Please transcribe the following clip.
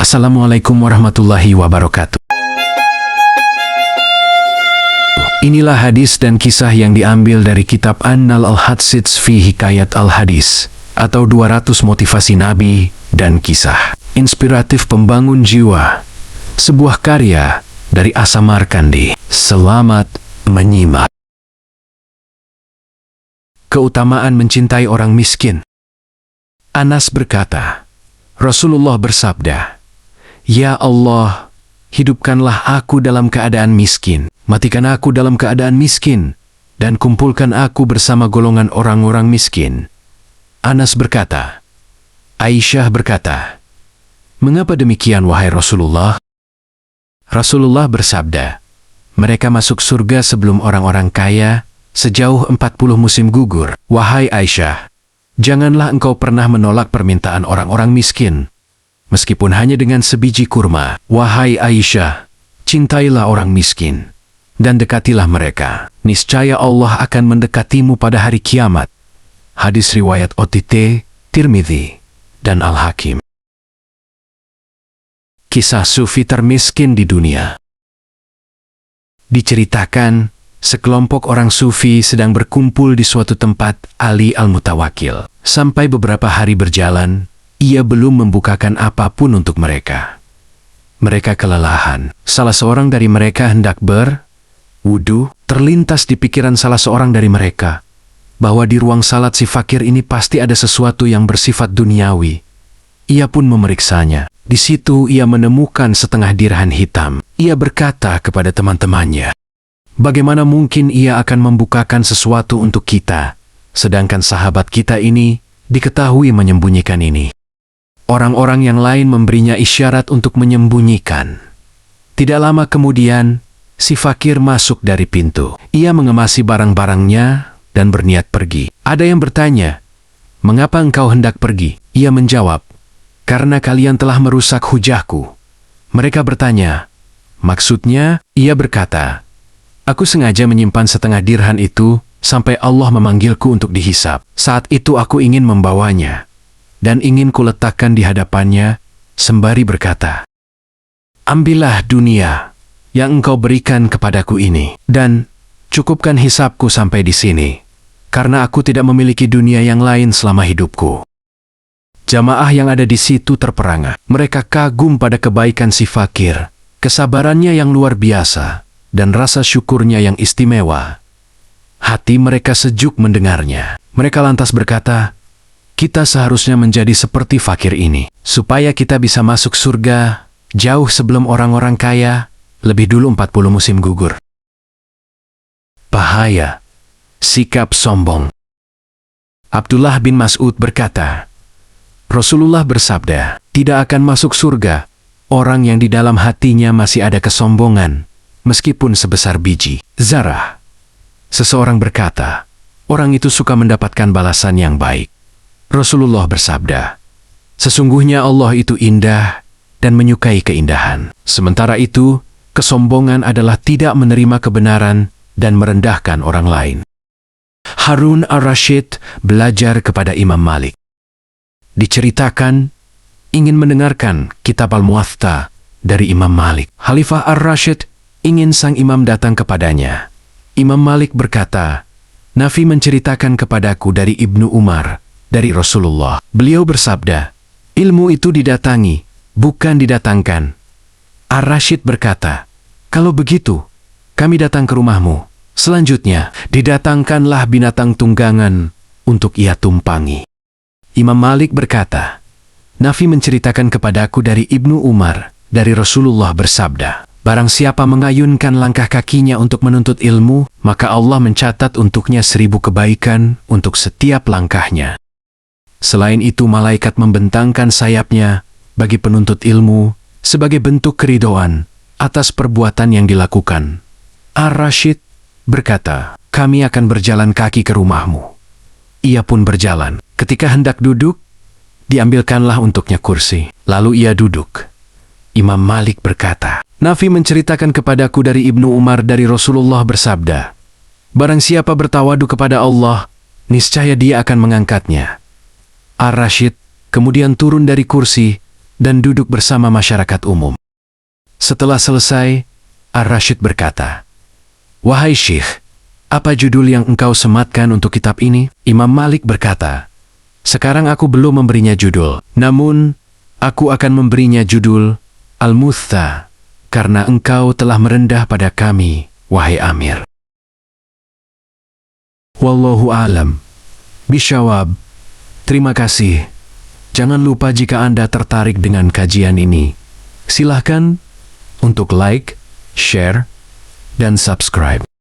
Assalamualaikum warahmatullahi wabarakatuh. Inilah hadis dan kisah yang diambil dari kitab Annal al-Hadits fi Hikayat al-Hadis, atau 200 motivasi Nabi dan kisah inspiratif pembangun jiwa. Sebuah karya dari Asamarkandi. Selamat menyimak. Keutamaan mencintai orang miskin. Anas berkata, Rasulullah bersabda, "Ya Allah, hidupkanlah aku dalam keadaan miskin, matikan aku dalam keadaan miskin, dan kumpulkan aku bersama golongan orang-orang miskin." Anas berkata, Aisyah berkata, "Mengapa demikian wahai Rasulullah?" Rasulullah bersabda, "Mereka masuk surga sebelum orang-orang kaya, sejauh 40 musim gugur." Wahai Aisyah, janganlah engkau pernah menolak permintaan orang-orang miskin, meskipun hanya dengan sebiji kurma. Wahai Aisyah, cintailah orang miskin, dan dekatilah mereka. Niscaya Allah akan mendekatimu pada hari kiamat. Hadis riwayat OTT, Tirmidzi, dan Al-Hakim. Kisah sufi termiskin di dunia. Diceritakan, sekelompok orang sufi sedang berkumpul di suatu tempat Ali Al-Mutawakkil. Sampai beberapa hari berjalan, ia belum membukakan apapun untuk mereka. Mereka kelelahan. Salah seorang dari mereka hendak berwudu. Terlintas di pikiran salah seorang dari mereka bahwa di ruang salat si fakir ini pasti ada sesuatu yang bersifat duniawi. Ia pun memeriksanya. Di situ ia menemukan setengah dirhan hitam. Ia berkata kepada teman-temannya, "Bagaimana mungkin ia akan membukakan sesuatu untuk kita, sedangkan sahabat kita ini diketahui menyembunyikan ini?" Orang-orang yang lain memberinya isyarat untuk menyembunyikan. Tidak lama kemudian, si fakir masuk dari pintu. Ia mengemasi barang-barangnya dan berniat pergi. Ada yang bertanya, "Mengapa engkau hendak pergi?" Ia menjawab, "Karena kalian telah merusak hujahku." Mereka bertanya, "Maksudnya?" Ia berkata, "Aku sengaja menyimpan setengah dirhan itu sampai Allah memanggilku untuk dihisap. Saat itu aku ingin membawanya dan ingin kuletakkan di hadapannya sembari berkata, 'Ambillah dunia yang engkau berikan kepadaku ini dan cukupkan hisapku sampai di sini, karena aku tidak memiliki dunia yang lain selama hidupku.'" Jamaah yang ada di situ terperangah. Mereka kagum pada kebaikan si fakir, kesabarannya yang luar biasa, dan rasa syukurnya yang istimewa. Hati mereka sejuk mendengarnya. Mereka lantas berkata, "Kita seharusnya menjadi seperti fakir ini, supaya kita bisa masuk surga jauh sebelum orang-orang kaya, lebih dulu 40 musim gugur." Bahaya sikap sombong. Abdullah bin Mas'ud berkata, Rasulullah bersabda, "Tidak akan masuk surga orang yang di dalam hatinya masih ada kesombongan, meskipun sebesar biji zarah." Seseorang berkata, "Orang itu suka mendapatkan balasan yang baik." Rasulullah bersabda, "Sesungguhnya Allah itu indah dan menyukai keindahan. Sementara itu, kesombongan adalah tidak menerima kebenaran dan merendahkan orang lain." Harun ar-Rasyid belajar kepada Imam Malik. Diceritakan, ingin mendengarkan kitab Al-Muwatta dari Imam Malik. Khalifah ar-Rasyid ingin sang imam datang kepadanya. Imam Malik berkata, "Nafi menceritakan kepadaku dari Ibnu Umar, dari Rasulullah. Beliau bersabda, ilmu itu didatangi, bukan didatangkan." Ar-Rasyid berkata, "Kalau begitu, kami datang ke rumahmu. Selanjutnya, didatangkanlah binatang tunggangan untuk ia tumpangi." Imam Malik berkata, "Nafi menceritakan kepadaku dari Ibnu Umar, dari Rasulullah bersabda, barang siapa mengayunkan langkah kakinya untuk menuntut ilmu, maka Allah mencatat untuknya 1000 kebaikan untuk setiap langkahnya. Selain itu, malaikat membentangkan sayapnya bagi penuntut ilmu sebagai bentuk keridhaan atas perbuatan yang dilakukan." Ar-Rasyid berkata, "Kami akan berjalan kaki ke rumahmu." Ia pun berjalan. Ketika hendak duduk, diambilkanlah untuknya kursi. Lalu ia duduk. Imam Malik berkata, "Nafi menceritakan kepadaku dari Ibnu Umar dari Rasulullah bersabda, barang siapa bertawadu kepada Allah, niscaya dia akan mengangkatnya." Ar-Rasyid kemudian turun dari kursi dan duduk bersama masyarakat umum. Setelah selesai, Ar-Rasyid berkata, "Wahai Syekh, apa judul yang engkau sematkan untuk kitab ini?" Imam Malik berkata, "Sekarang aku belum memberinya judul, namun aku akan memberinya judul Al-Muththa, karena engkau telah merendah pada kami, wahai Amir." Wallahu a'lam bishawab. Terima kasih. Jangan lupa jika Anda tertarik dengan kajian ini, silahkan untuk like, share, dan subscribe.